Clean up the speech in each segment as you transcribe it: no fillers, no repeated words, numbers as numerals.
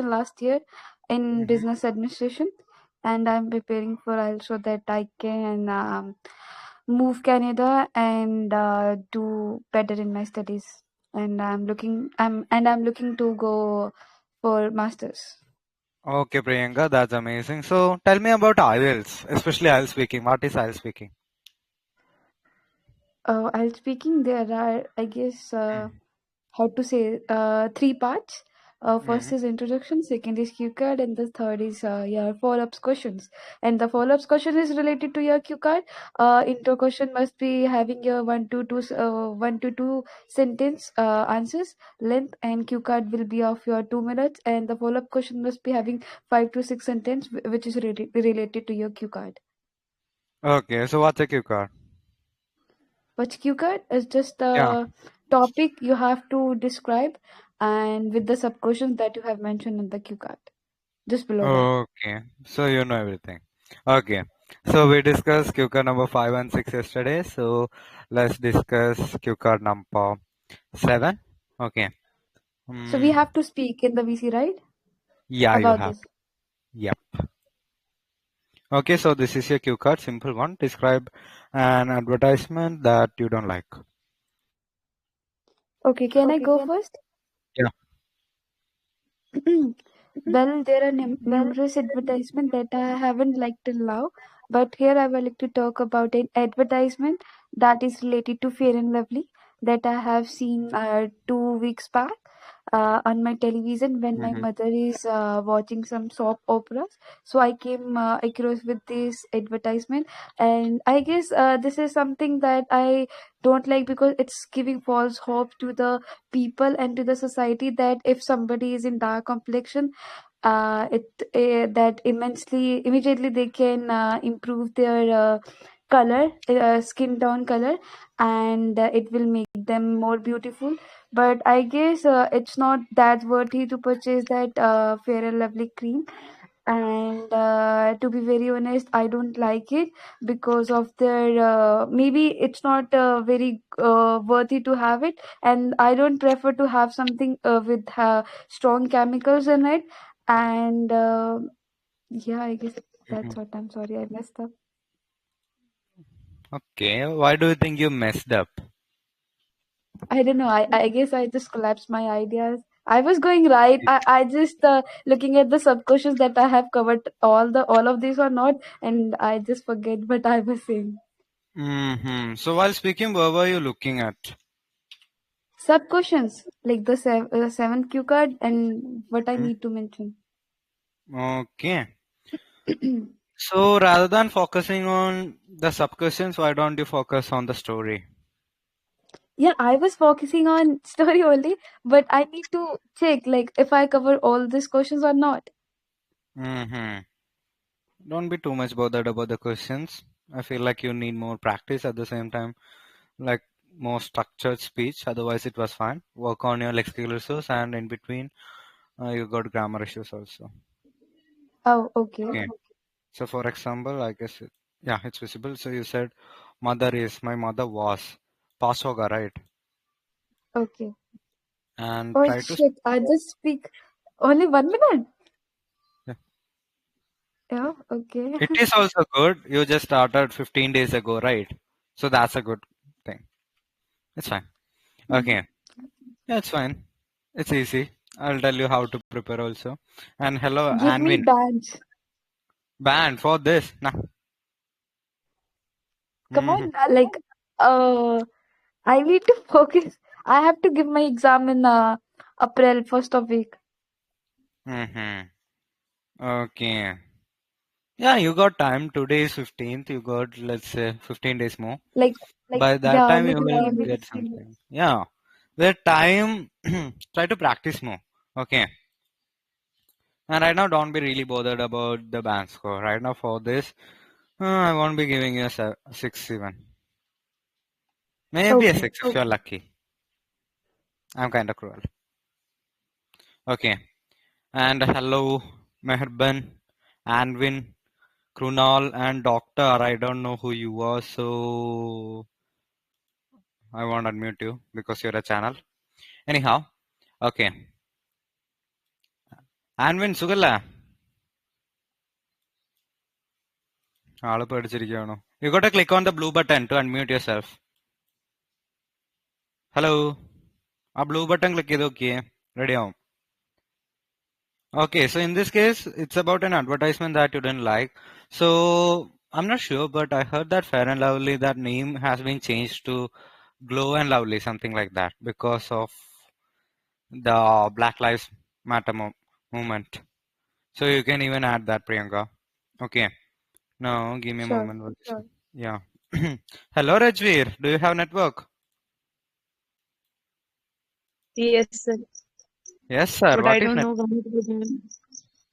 last year in Mhm. business administration, and I'm preparing for IELTS so that I can move Canada and do better in my studies. And I'm looking to go for masters. Okay, Priyanka, that's amazing. So tell me about IELTS, especially IELTS speaking. What is IELTS speaking? IELTS speaking, there are, I guess, how to say, three parts. First Mhm. is introduction, second is cue card, and the third is your follow-ups questions. And the follow-ups question is related to your cue card. Intro question must be having your one to two sentence answers length, and cue card will be of your 2 minutes. And the follow-up question must be having 5 to 6 sentence, which is related to your cue card. Okay, so what's a cue card? But cue card is just Yeah. the topic you have to describe, and with the sub questions that you have mentioned in the cue card, just below that. Okay, so you know everything. Okay, so we discussed cue card number 5 and 6 yesterday. So let's discuss cue card number 7. Okay. So we Mm, have to speak in the VC, right? yeah, you About have. this. Yep. Okay, so this is your cue card. Simple one. Describe an advertisement that you don't like. Okay, can I go first? Yeah. Well, there are numerous advertisements that I haven't liked till now, but here I would like to talk about an advertisement that is related to Fair and Lovely that I have seen 2 weeks back on my television when my Mm-hmm. mother is watching some soap operas. So I came across with this advertisement, and I guess this is something that I don't like because it's giving false hope to the people and to the society that if somebody is in dark complexion, it that immediately they can improve their color, skin tone color, and it will make them more beautiful. But I guess it's not that worthy to purchase that Fair and Lovely cream. And to be very honest, I don't like it because of their maybe it's not very worthy to have it, and I don't prefer to have something with strong chemicals in it. And yeah, I guess Mm-hmm. that's what. I'm sorry, I messed up. Okay, why do you think you messed up? I don't know. I guess I just collapsed my ideas. I was going right. I just looking at the sub questions that I have covered all of these or not, and I just forget what I was saying. Mm-hmm. So while speaking, what were you looking at? Sub questions like the seventh cue card and what I Hmm. need to mention. Okay. So rather than focusing on the sub questions, why don't you focus on the story? Yeah, I was focusing on story only, but I need to check like if I cover all these questions or not. Mm-hmm. Don't be too much bothered about the questions. I feel like you need more practice at the same time, like more structured speech. Otherwise, it was fine. Work on your lexical issues, and in between, you got grammar issues also. Oh, okay, Okay. So, for example, I guess, yeah, it's visible. So you said, "Mother is," my mother was. Pass hoga, right? okay. And Oh try to. shit! I just speak only 1 minute. Yeah. Yeah, okay. It is also good. You just started 15 days ago, right? So that's a good thing. It's fine. Okay. Yeah, it's fine. It's easy. I'll tell you how to prepare also. And hello, Give me Anvin. bands. Banned for this. Nah. Come Mm-hmm. on, uh, I need to focus. I have to give my exam in April, first of week. Mm-hmm. Okay. Yeah, you got time. Today is 15th. You got, let's say, 15 days more. Like, By that yeah, time, you maybe will maybe get 16 days. something. Yeah. With time, try to practice more. Okay. And right now, don't be really bothered about the band score. Right now, for this, I won't be giving you a 6 even. Maybe a Okay. 6 if you're lucky. I'm kind of cruel. Okay. And hello, Meherban, Anvin, Krunal, and Doctor. I don't know who you are, so I won't unmute you because you're a channel. Anyhow, okay. Anvin, Sugala. ആള് പേടിച്ചിരിക്കുകയാണോ? You gotta click on the blue button to unmute yourself. Hello. ആ blue button click ചെയ്ത് നോക്കിയേ. Ready ആവും. Okay, so in this case, it's about an advertisement that you didn't like. So I'm not sure, but I heard that Fair and Lovely, that name has been changed to Glow and Lovely, something like that, because of the Black Lives Matter movement. So you can even add that, Priyanka. Okay. Now give me a Sure, moment. sure. Yeah. Hello, Rajveer. Do you have network? Yes, sir. Yes, sir. But I What is don't net? know when it will be.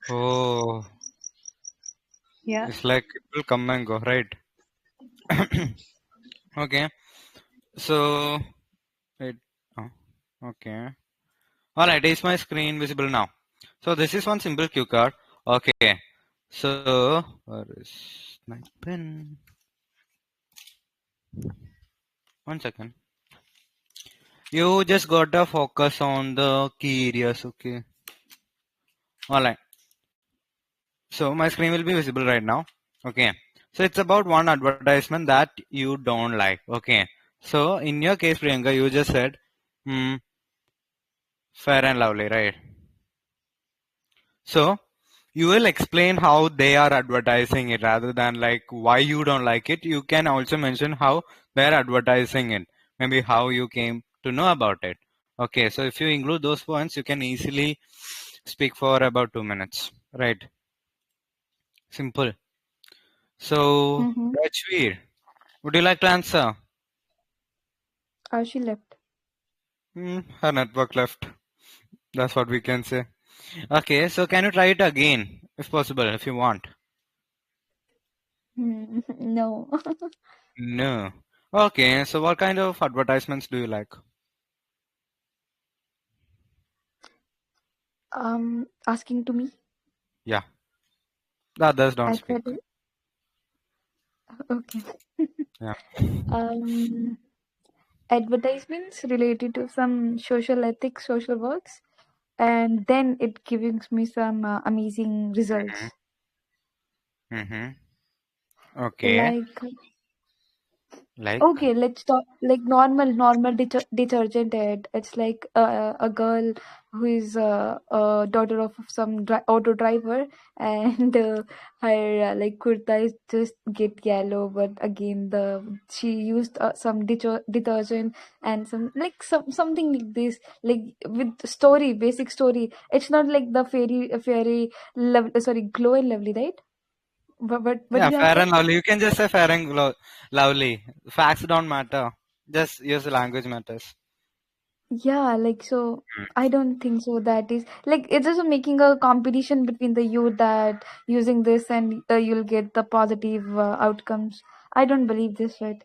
Oh, Yeah. it's like it will come and go, right? Okay. So, it, oh, okay. All right. Is my screen visible now? So this is one simple cue card. Okay. So, where is my pen? 1 second. You just gotta focus on the key areas. Okay. All right. So my screen will be visible right now. Okay. So it's about one advertisement that you don't like. Okay. So in your case, Priyanka, you just said, hmm, Fair and Lovely, right? So you will explain how they are advertising it rather than like why you don't like it. You can also mention how they're advertising it. Maybe how you came to know about it. Okay. So if you include those points, you can easily speak for about 2 minutes. Right. Simple. So, Mm-hmm. Rajveer, would you like to answer? She left. Her network left. That's what we can say. Okay, so can you try it again, if possible, if you want? No. No. Okay, so what kind of advertisements do you like? Asking to me. Yeah, the others don't I speak. said, okay. Yeah. Um, Advertisements related to some social ethics, social works, and then it gives me some amazing results. Mm-hmm. Okay. Like, Like. okay, let's talk like normal detergent ad. It's like a girl who is a daughter of some auto driver, and her like kurta is just get yellow. But again, the she used some detergent and something like this, like with story, basic story. It's not like the fairy love, sorry, glow and lovely, right? But what Yeah, you have fair said? and lovely. You can just say fair and lovely. Facts don't matter. Just use the language matters. Yeah, like so I don't think so that is like it's also making a competition between the youth that using this and you'll get the positive outcomes. I don't believe this, right?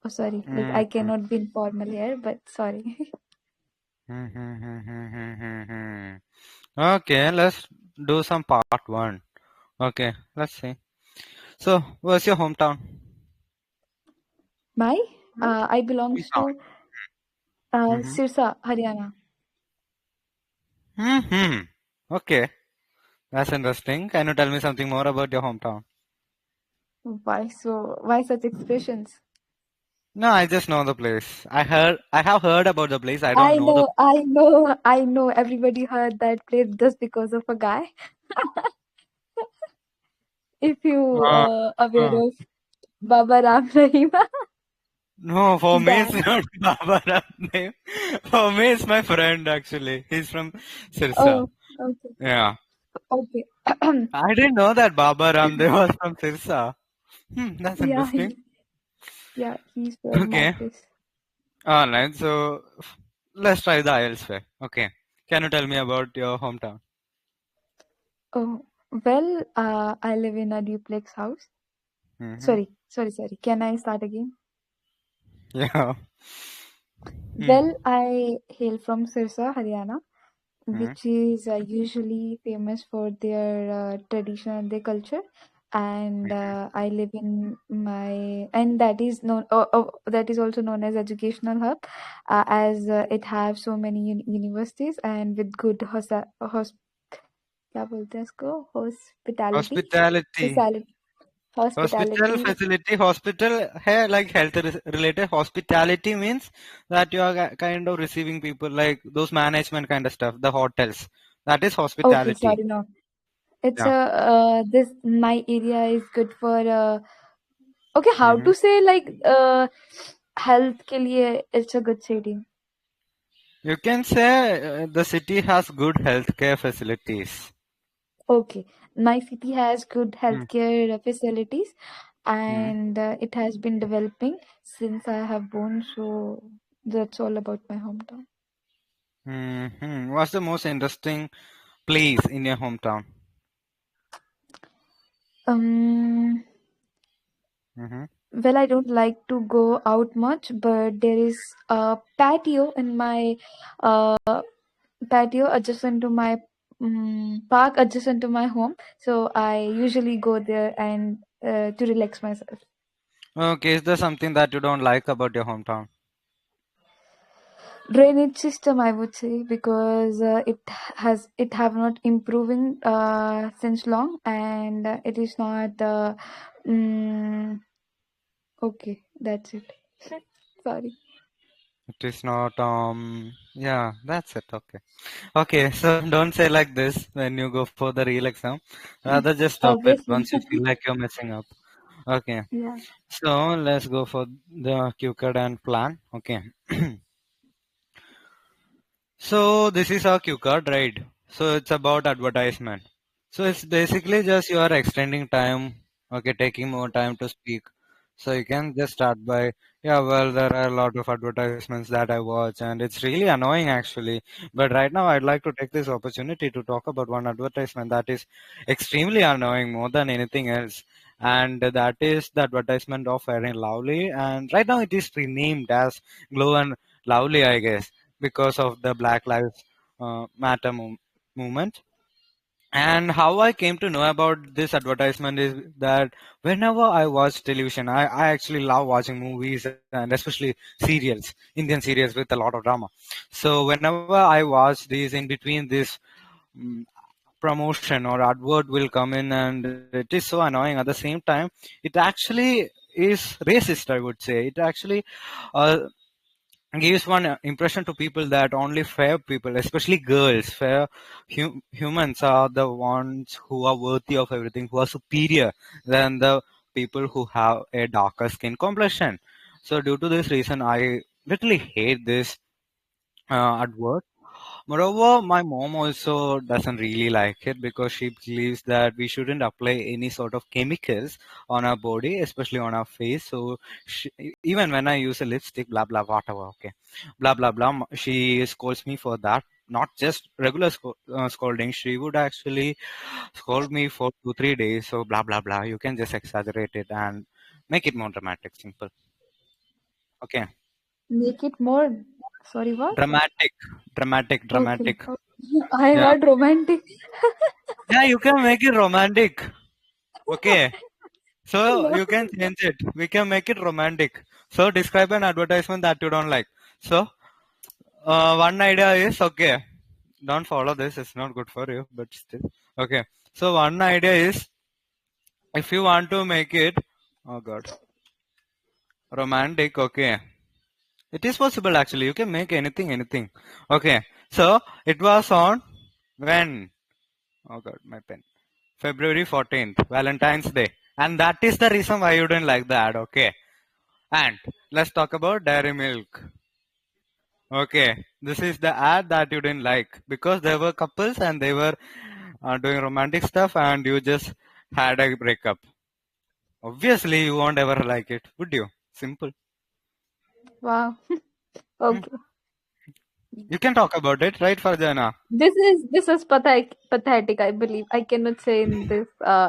Oh, sorry. Like I Mm-hmm. cannot be informal here, but sorry. Okay, let's do some part one. Okay, let's see. So, where's your hometown? My I belongs Hometown. to Mm-hmm. Sirsa, Haryana. Mm-hmm. Okay, that's interesting. Can you tell me something more about your hometown? Why so? Why such expressions? No, I just know the place. I have heard about the place. I don't I know the. know, I know, I know. Everybody heard that place just because of a guy. If you Uh, aware uh, of Baba Ram Rahima. no, for me it's That. not Baba name. For me, it's my friend actually. He's from Sirsa. Oh, okay. Yeah, Okay. I didn't know that Baba Ramdev was from Sirsa. That's Yeah, interesting. yeah, he's from Okay. that place. Alright, so let's try the IELTS way. Okay. Can you tell me about your hometown? Oh, well, I live in a duplex house. Mm-hmm. Sorry. Can I start again? Yeah. Hmm. Well, I hail from Sirsa, Haryana, Hmm. which is usually famous for their tradition and their culture. And I live in and that is known, that is also known as educational hub, as it have so many universities and with good क्या बोलते हैं इसको, hospitality, Hospitality. Speciality, Hospital hospitality. facility, hospital है like health related. Hospitality means that you are kind of receiving people like those management kind of stuff, the hotels. That is Okay, hospitality. sorry, no. It's Yeah. a this my area is good for okay, how hmm to say like health के लिए it's a good city. You can say the city has good healthcare facilities. Okay, my city has good Hmm. healthcare facilities, Hmm. and it has been developing since I have born. So that's all about my hometown. What's the most interesting place in your hometown? Um, hmm well, I don't like to go out much, but there is a patio in my uh, patio adjacent to my park adjacent to my home. So I usually go there and to relax myself. Okay, is there something that you don't like about your hometown? Drainage system, I would say, because it have not improving since long, and it is not mm, okay, that's it. Sorry. It is not, yeah, that's it. Okay. Okay, so don't say like this when you go for the real exam. Rather just stop it Obviously. once you feel like you're messing up. Okay. Yeah. So let's go for the Q card and plan. Okay. So this is our cue card, right? So it's about advertisement. So it's basically just you are extending time, okay, taking more time to speak. So you can just start by, yeah, well, there are a lot of advertisements that I watch, and it's really annoying actually. But right now, I'd like to take this opportunity to talk about one advertisement that is extremely annoying more than anything else. And that is the advertisement of Fair and Lovely. And right now, it is renamed as Glow and Lovely, I guess, because of the Black Lives Matter movement. And how I came to know about this advertisement is that whenever I watch television, I actually love watching movies and especially serials, Indian serials with a lot of drama. So whenever I watch these, in between this mm, promotion or advert will come in, and it is so annoying. At the same time, it actually is racist, I would say. It actually uh, gives one impression to people that only fair people, especially girls, fair humans are the ones who are worthy of everything, who are superior than the people who have a darker skin complexion. So due to this reason, I literally hate this advert. Moreover, my mom also doesn't really like it because she believes that we shouldn't apply any sort of chemicals on our body, especially on our face. So even when I use a lipstick, blah blah whatever, okay, blah blah blah, she scolds me for that. Not just regular scolding. She would actually scold me for 2 3 days. So blah blah blah. You can just exaggerate it and make it more dramatic, simple. Okay, Make it more. Sorry, what? dramatic, dramatic, Okay. dramatic. I Yeah. heard romantic. Yeah, you can make it romantic. Okay. So No. you can change it. We can make it romantic. So describe an advertisement that you don't like. So one idea is okay. Don't follow this. It's not good for you, but still. Okay. So one idea is if you want to make it, oh god, romantic. Okay. It is possible actually. You can make anything, anything. Okay. So it was on when? Oh god, my pen. February 14th, Valentine's Day. And that is the reason why you didn't like the ad, okay? And let's talk about Dairy Milk. Okay, this is the ad that you didn't like because there were couples and they were doing romantic stuff and you just had a breakup. Obviously, you won't ever like it, would you? Simple. Wow. Hmm. Okay. You can talk about it, right, Farjana? This is pathetic. I believe I cannot say in this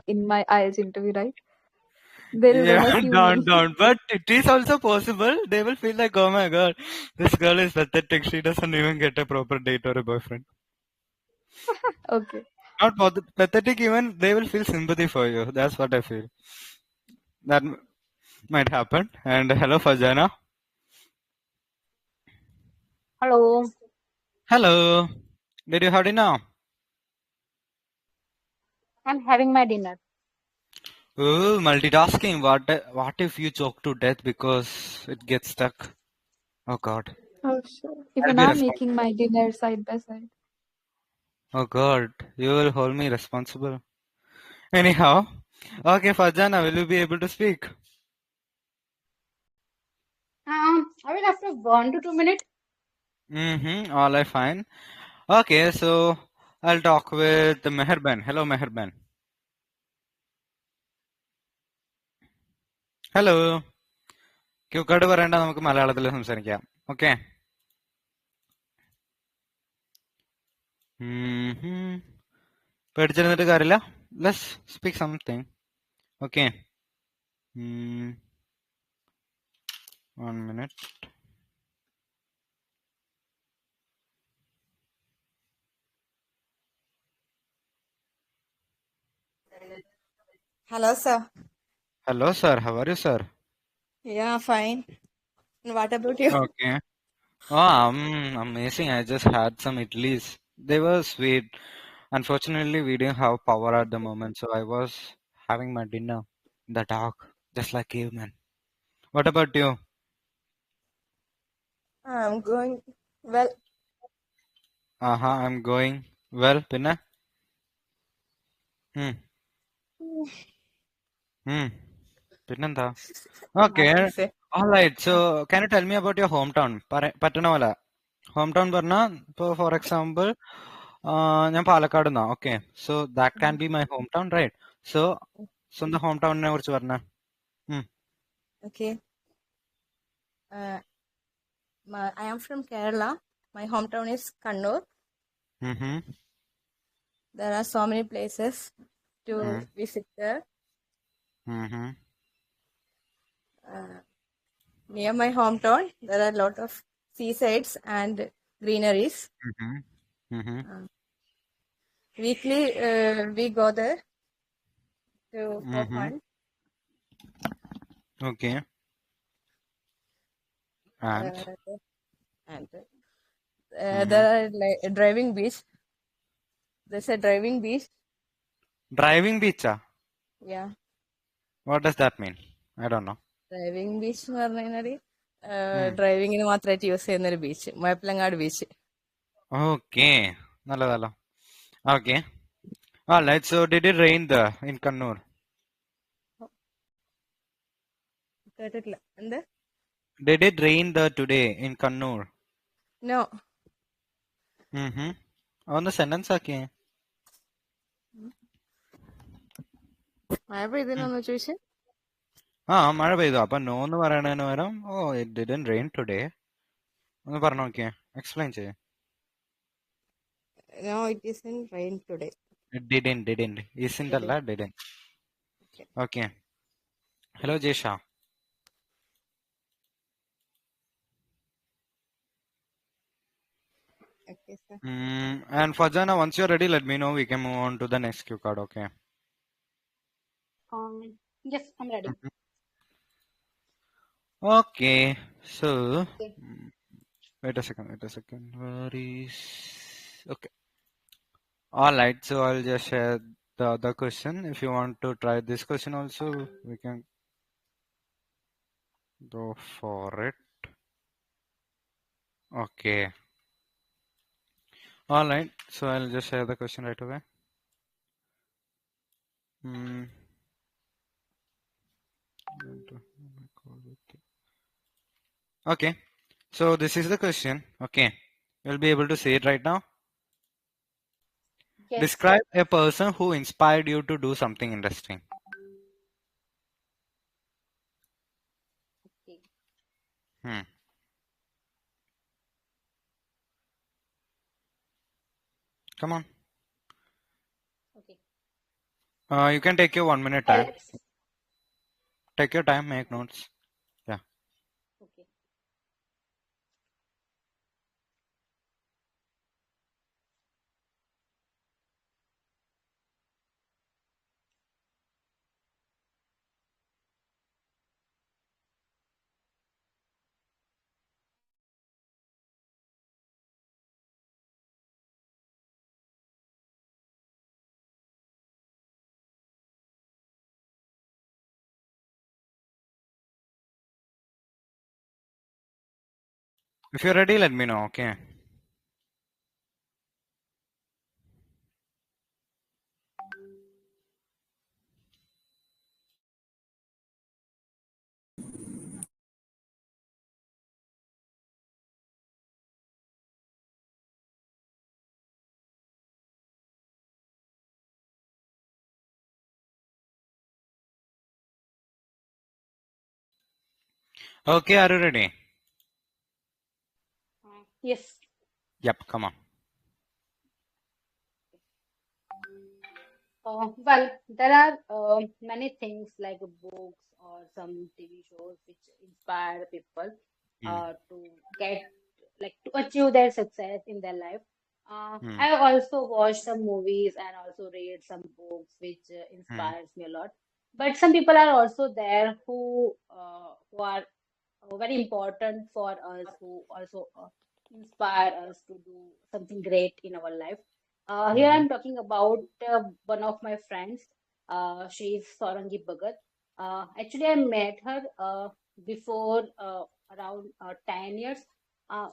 in my IELTS interview, right? There is Yeah, a humor. don't. But it is also possible. They will feel like, oh my god, this girl is pathetic. She doesn't even get a proper date or a boyfriend. Okay. Not pathetic, even they will feel sympathy for you. That's what I feel. That might happen. And hello, Fajana. Hello. Hello. Did you heard it now? I'm having my dinner. Oh, multitasking. What if you choke to death because it gets stuck? Oh God. Oh, sure. I'll Even be I'm making responsible. my dinner side by side. Oh God. You will hold me responsible. Anyhow. Okay, Fajana, will you be able to speak? I will after 1 to 2 minutes. Mm-hmm. All right, fine. Okay, so I'll talk with Meherban. Hello, Meherban. Hello ക്യൂക്കാട് പറയണ്ട നമുക്ക് മലയാളത്തിൽ സംസാരിക്കാം okay പേടിച്ചിരുന്നിട്ട് കാര്യമില്ല let's speak something okay 1 minute. Hello, sir. Hello sir, how are you sir? Yeah, fine. And what about you? Okay. Oh, I'm amazing. I just had some idlis. They were sweet. Unfortunately, we didn't have power at the moment, so I was having my dinner in the dark, just like caveman. What about you? I'm going well. I'm going well. Pinna? Hmm. Hmm. പിന്നെന്താ okay Nothing, sir. Alright so can you tell me about your home town പറ്റണ പോലെ home town പറഞ്ഞാൽ ഇപ്പോൾ for example ഞാൻ പാലക്കാട് നിന്നാ okay so that can be my home town right so സ്വന്തം home ടൗണിനെ കുറിച്ച് പറഞ്ഞ Okay. I am from Kerala. My hometown is Kannur. There are so many places to visit there. Near my hometown, there are a lot of seasides and greeneries. Weekly, we go there for fun. Okay And there are like a driving beach. There's a driving beach. Driving ബീച്ചാ Yeah. What does that mean I don't know driving beach എന്ന് പറഞ്ഞു കഴിഞ്ഞാല് ഡ്രൈവിങ്ങിന് മാത്രമായിട്ട് use ചെയ്യുന്ന ഒരു beach Muzhappilangad beach. Okay നല്ലതല്ലോ okay alright so did it rain in Kannur കേട്ടിട്ടില്ല എന്ത്? Did it rain today in Kannur? No. ഒന്ന് സെന്റൻസ് ആക്കിയേ മഴ പെയ്തിനൊന്ന് ചോദിച്ചു. ആ മഴ പെയ്തു അപ്പൊ നോ എന്ന് പറയണതിന് പകരം oh it didn't rain today ഒന്ന് പറഞ്ഞു നോക്കിയേ എക്സ്പ്ലെയിൻ ചെയ്യേ no, it is in rain today. Didn't isn't അല്ല didn't okay hello Jesha Okay, sir. And Fajana, once you're ready, let me know. We can move on to the next cue card, okay? Yes, I'm ready. Okay, so wait a second. Where is okay? All right, so I'll just share the other question. If you want to try this question also, we can go for it. Okay. All right, so I'll just share the question right away. Okay, so this is the question. Okay, you'll be able to say it right now. Yes. Describe a person who inspired you to do something interesting. Okay. Come on. Okay. You can take your 1 minute time. Take your time, make notes. Yeah. Okay. If you're ready, let me know. Okay. Okay, are you ready? Yes. Yep, come on. Well, there are many things like books or some TV shows which inspire people Hmm. to get to achieve their success in their life. Hmm. I also watch some movies and also read some books which Hmm. inspires me a lot. But some people are also there who are very important for us, who also inspire us to do something great in our life. Here Hmm. I'm talking about one of my friends. She is Saurangi Bhagat. Actually, I met her before around 10 years. Uh,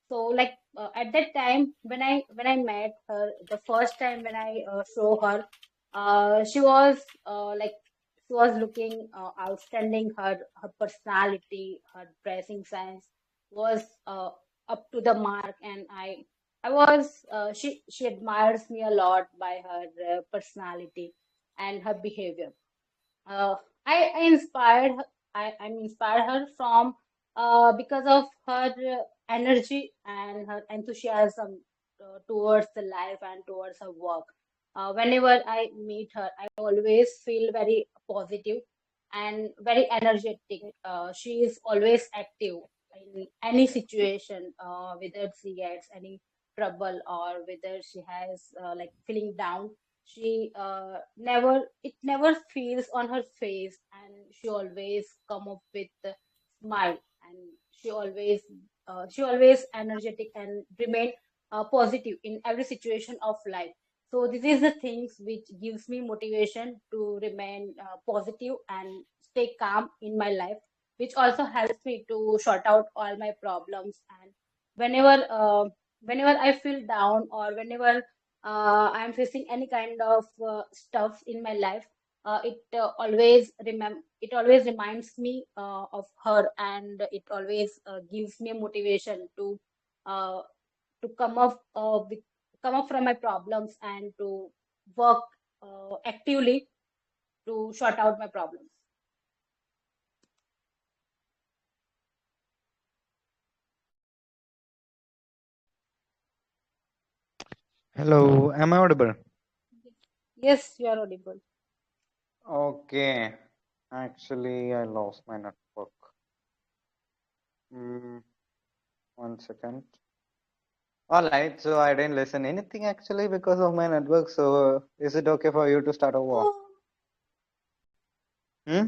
so at that time when I met her the first time when I saw her, she was she was looking outstanding. Her personality, her dressing sense was up to the mark, and I was she admires me a lot by her personality and her behavior. uh, I inspired her, I'm inspired her from because of her energy and her enthusiasm towards the life and towards her work. Whenever I meet her, I always feel very positive and very energetic. She is always active in any situation, whether she gets any trouble or whether she has feeling down. She never it never feels on her face, and she always come up with a smile, and she always energetic and remain positive in every situation of life. So this is the things which gives me motivation to remain positive and stay calm in my life, which also helps me to sort out all my problems. And whenever whenever I feel down, or whenever I'm facing any kind of stuff in my life, it always reminds me of her, and it always gives me motivation uh, to come up from my problems and to work actively to sort out my problems. Hello, am I audible? Yes, you are audible. Okay. Actually, I lost my network. Mm, 1 second. All right, so I didn't listen anything actually because of my network. So is it okay for you to start over? Hmm?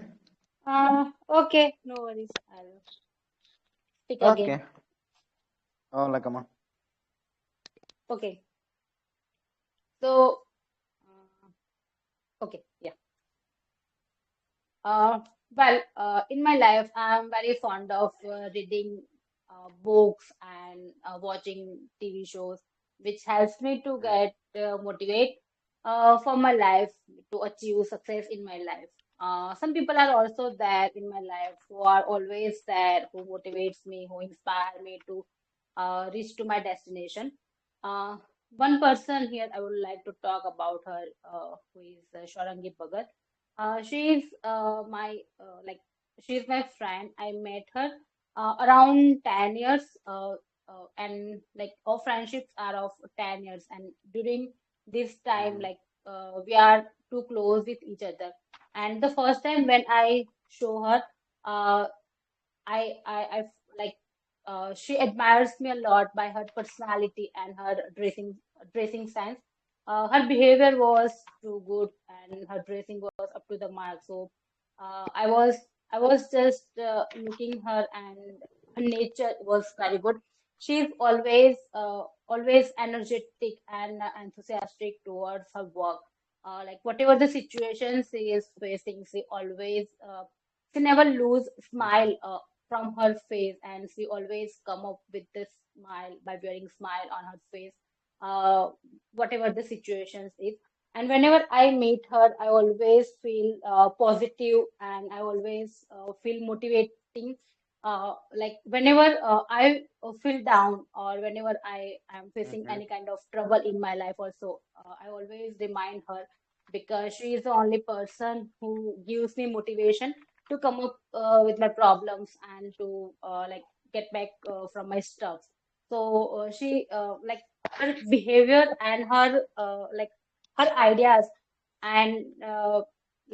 Okay, no worries. I'll speak again. Okay. Oh, like come on. Okay, so okay, yeah. In my life, I'm very fond of reading books and watching TV shows, which helps me to Hmm. get motivate for my life to achieve success in my life. Some people are also there in my life who are always there, who motivates me, who inspire me to reach to my destination. Uh, One person here I would like to talk about her, who is Shorangi Bhagat. She's she's my friend. I met her around 10 years, and like our friendships are of 10 years, and during this time, Hmm. we are too close with each other. And the first time when I show her, uh, I like she admires me a lot by her personality and her dressing sense. Her behavior was too good, and her dressing was up to the mark. So I was just looking her, and her nature was very good. She's always energetic and enthusiastic towards her work. Whatever the situation she is facing, she never lose smile from her face, and she always come up with this smile by wearing smile on her face, uh, whatever the situations is. And whenever I meet her, I always feel positive, and I always feel motivating. Like whenever I feel down, or whenever I am facing Mm-hmm. any kind of trouble in my life, also I always remind her, because she is the only person who gives me motivation to come up with my problems, and to like get back from my stuff. So she like her behavior and her like her ideas, and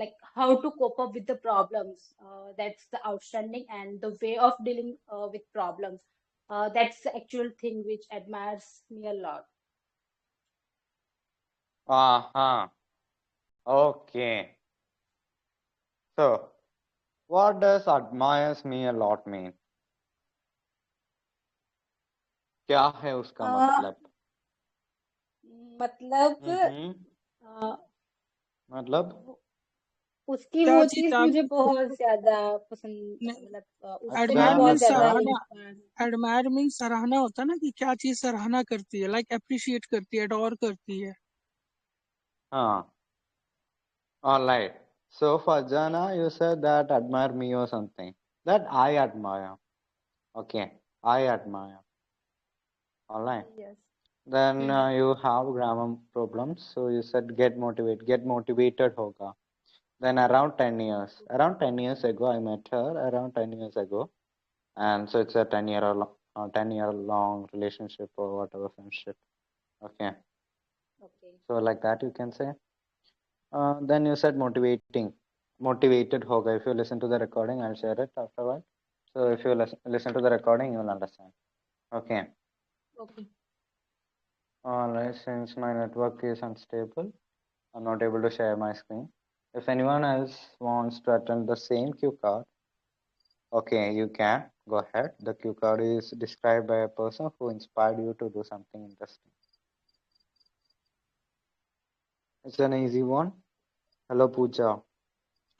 like how to cope up with the problems, that's the outstanding, and the way of dealing with problems, that's the actual thing which admires me a lot. Uh-huh. Okay. So, what does admires me a lot mean? क्या है उसका uh, मतलब? मतलब हम्म uh, मतलब उसकी क्या वो चीज चीज आप मुझे बहुत ज्यादा पसंद, मतलब उससे अच्छा मैं एडमायर बहुत मीन्स ज्यादा सराहना। इंस्पायर हूँ। एडमायर मीन्स सराहना होता है ना, कि क्या चीज सराहना करती है, लाइक अप्रिशिएट करती है, अडोर करती है। हाँ, all right. So for Jana, you said that admire me or something. That I admire. Okay, I admire. All right. Yes. Then you have grammar problems. So you said get motivated. Get motivated hoga. Then around 10 years ago, I met her around 10 years ago. And so it's a 10-year long relationship or whatever friendship. Okay. Okay. So like that you can say. Then you said motivated hoga. If you listen to the recording, I'll share it afterward. So if you listen to the recording, you will understand. Okay. Okay. All right. Since my network is unstable, I'm not able to share my screen. If anyone else wants to attend the same cue card, okay, you can go ahead. The cue card is described by a person who inspired you to do something interesting. It's an easy one. Hello, Pooja.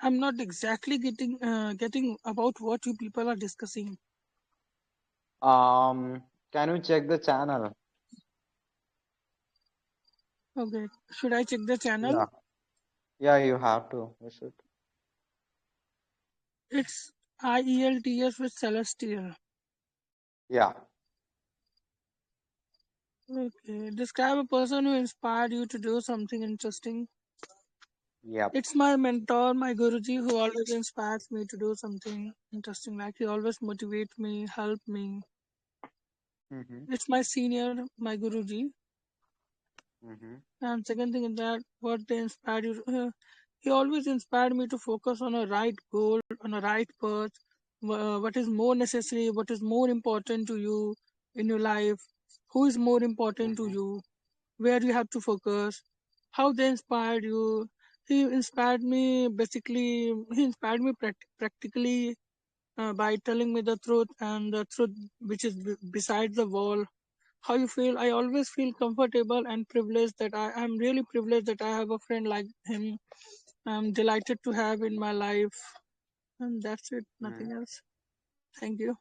I'm not exactly getting about what you people are discussing. Can you check the channel? Okay, should I check the channel? Yeah. Yeah, you have to. You should. It's IELTS with Celestial. Yeah. Okay, describe a person who inspired you to do something interesting. Yep. It's my mentor, my Guruji, who always inspires me to do something interesting. Like he always motivates me, help me. Mm-hmm. It's my senior, my Guruji. Mm-hmm. And second thing is that what they inspired you. He always inspired me to focus on a right goal, on a right path. What is more necessary? What is more important to you in your life? Who is more important to Mm-hmm. you? Where you have to focus? How they inspired you? He inspired me basically. He inspired me practically by telling me the truth, and the truth which is beside the wall. How you feel? I always feel comfortable and privileged that I'm really privileged that I have a friend like him. I'm delighted to have in my life, and that's it. Mm-hmm. Nothing else. Thank you.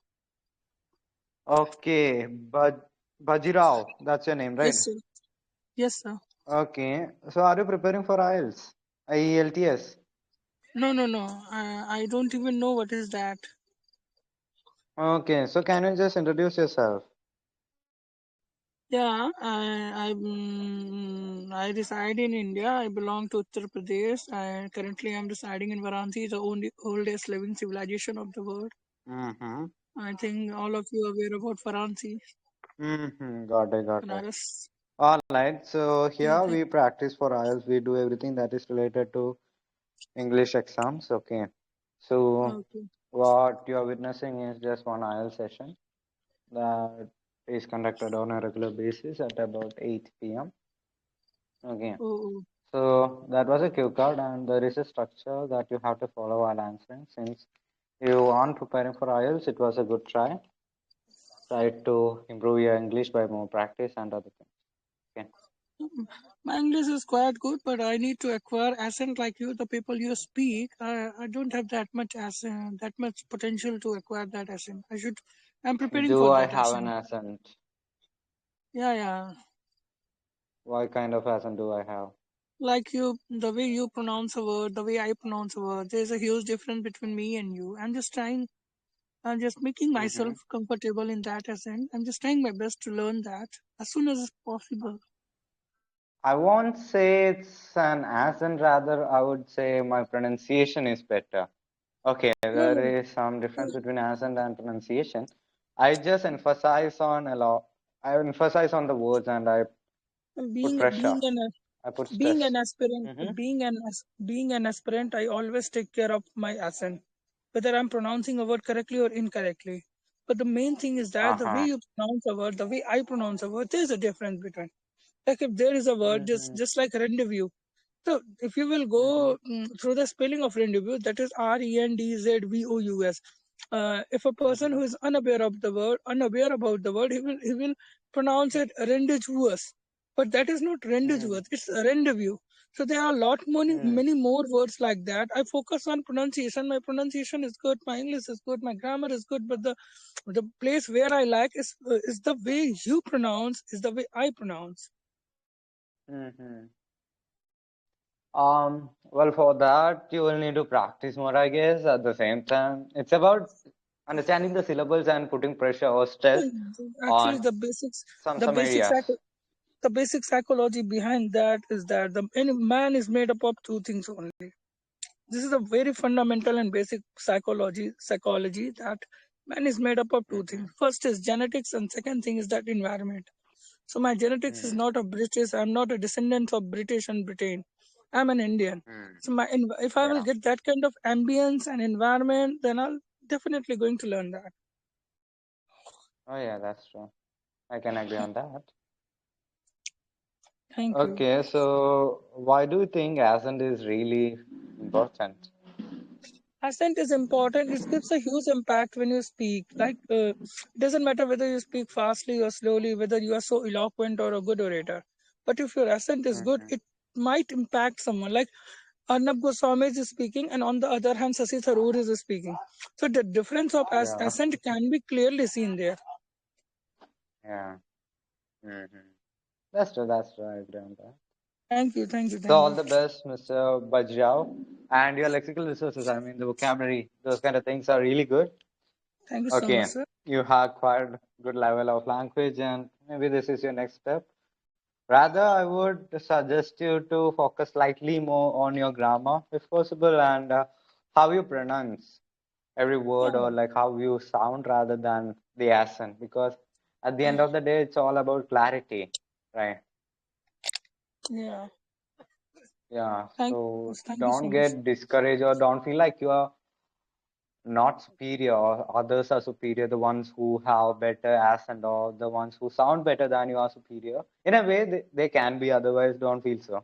Okay, but Bajirao, that's your name, right? Yes, sir. Yes, sir. Okay. So are you preparing for IELTS? IELTS? No, no, no. I don't even know what is that. Okay. So can you just introduce yourself? Yeah, I reside in India. I belong to Uttar Pradesh. I currently am residing in Varanasi, the only oldest living civilization of the world. Mm-hmm. I think all of you are aware about Varanasi, Mm-hmm. Got it. Got it. Banaras. All right. So Yeah, here we practice for IELTS. We do everything that is related to English exams. Okay. So okay. what you are witnessing is just one IELTS session that is conducted on a regular basis at about 8 p.m. Okay. Oh, So that was a cue card, and there is a structure that you have to follow while answering. Since you aren't preparing for IELTS, it was a good try. Try to improve your English by more practice and other things. Okay. My English is quite good, but I need to acquire accent like you. The people you speak, I don't have that much accent, that much potential to acquire that accent. I'm preparing Do for I that have an accent. accent? Yeah, yeah. What kind of accent do I have? Like you, the way you pronounce a word, the way I pronounce a word, there's a huge difference between me and you. I'm just making Mm-hmm. myself comfortable in that accent. I'm just trying my best to learn that as soon as possible. I won't say it's an accent, rather, I would say my pronunciation is better. Okay, No, no, there is some difference between accent and pronunciation. I just emphasize on a lot. I emphasize on the words and I put being pressure. being an I put being stress. an aspirant Mm-hmm. being an aspirant, I always take care of my accent, whether I'm pronouncing a word correctly or incorrectly. But the main thing is that the way Uh-huh. you pronounce a word, the way I pronounce a word, there's a difference between. Like if there is a word Mm-hmm. just like rendezvous. So if you will Mm-hmm. go through the spelling of rendezvous, that is RENDZVOUS. If a person Mm-hmm. who is unaware about the word, he will pronounce it rendezvous. But that is not rendezvous; it's a rendezvous. So there are a lot Mm-hmm. many more words like that. I focus on pronunciation. My pronunciation is good. My English is good. My grammar is good. But the place where I like is the way you pronounce, is the way I pronounce. Mm-hmm. Well, for that, you will need to practice more, I guess, at the same time. It's about understanding the syllables and putting pressure or stress Actually, on the some basic areas. the basic psychology behind that is that any man is made up of two things only. This is a very fundamental and basic psychology that man is made up of two Mm-hmm. things. First is genetics, and second thing is that environment. So my genetics is not of British. I'm not a descendant of British and Britain. I'm an Indian. Mm-hmm. So if I will Yeah. get that kind of ambience and environment, then I'll definitely going to learn that. Oh, yeah, that's true. I can agree on that. Thank you. Okay, so why do you think accent is really important? Accent is important. It gives a huge impact when you speak. Like, it doesn't matter whether you speak fastly or slowly, whether you are so eloquent or a good orator. But if your accent is good, Mm-hmm. it might impact someone. Like Arnab Goswami is speaking, and on the other hand, Sasi Tharoor is speaking. So the difference of Yeah, accent can be clearly seen there. yeah. Mm-hmm. That's true, that's true. I agree on that. Thank you, thank you, So thank all you. the best, Mr. Bajrao. And your lexical resources, I mean the vocabulary, those kind of things are really good. Thank you so much, Okay, sir. you have acquired good level of language and maybe this is your next step. Rather, I would suggest you to focus slightly more on your grammar if possible and how you pronounce every Yeah, word or like how you sound rather than the accent because at the end of the day, it's all about clarity, right? yeah. Yeah, so Thank you so don't much. get discouraged or don't feel like you are not superior or others are superior, the ones who have better accent or the ones who sound better than you are superior. In a way, they can be, otherwise, don't feel so.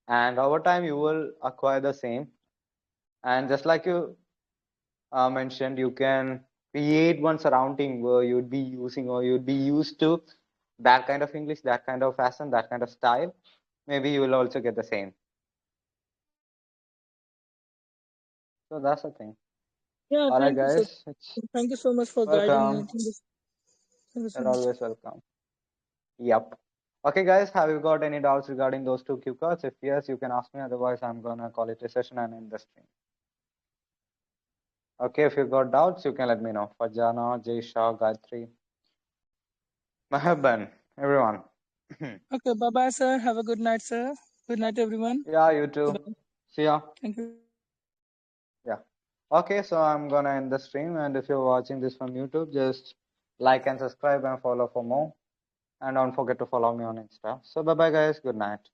And over time, you will acquire the same. And just like you mentioned, you can create one surrounding where you'd be using or you'd be used to that kind of English, that kind of accent, that kind of style. Maybe you will also get the same. So that's the thing. Yeah, All right, guys, it's thank you so much for guiding me. welcome. Thank you so You're much. always welcome. Yep. Okay, guys, have you got any doubts regarding those two cue cards? If yes, you can ask me. Otherwise, I'm gonna call it a session and end the stream. Okay, if you got doubts, you can let me know. Fajana, Jay Shah, Gayatri, Mahaban, everyone. Okay, bye bye, sir. Have a good night, sir. Good night, everyone. Yeah, you too. Bye. See ya. Thank you. Yeah. Okay, so I'm gonna end the stream, and if you're watching this from YouTube, just like and subscribe and follow for more. And don't forget to follow me on Insta. So bye bye, guys. Good night.